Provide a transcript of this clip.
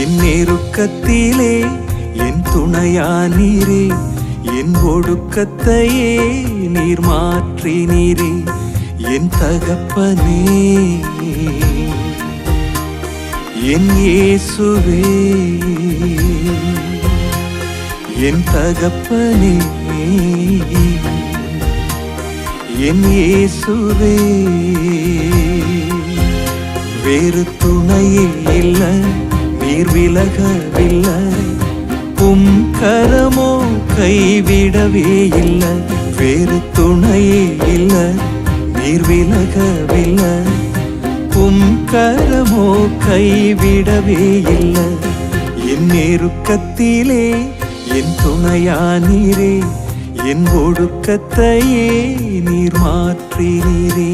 என் நெருக்கத்திலே என் துணையானீரே, என் ஒடுக்கத்தையே நீர் மாற்றினீரே. என் தகப்பனே, என் இயேசுவே, என் தகப்பனே, என் இயேசுவே. வேறு துணையே இல்லை, நீர் விலகவில்லை, உம் கரமோ கைவிடவே இல்லை. வேறு துணையே இல்லை, நீர் விலகவில்லை, உம் கரமோ கைவிடவே இல்லை. என் நெருக்கத்திலே என் துணையானீரே, என் ஒடுக்கத்தையே நீர் மாற்றினீரே.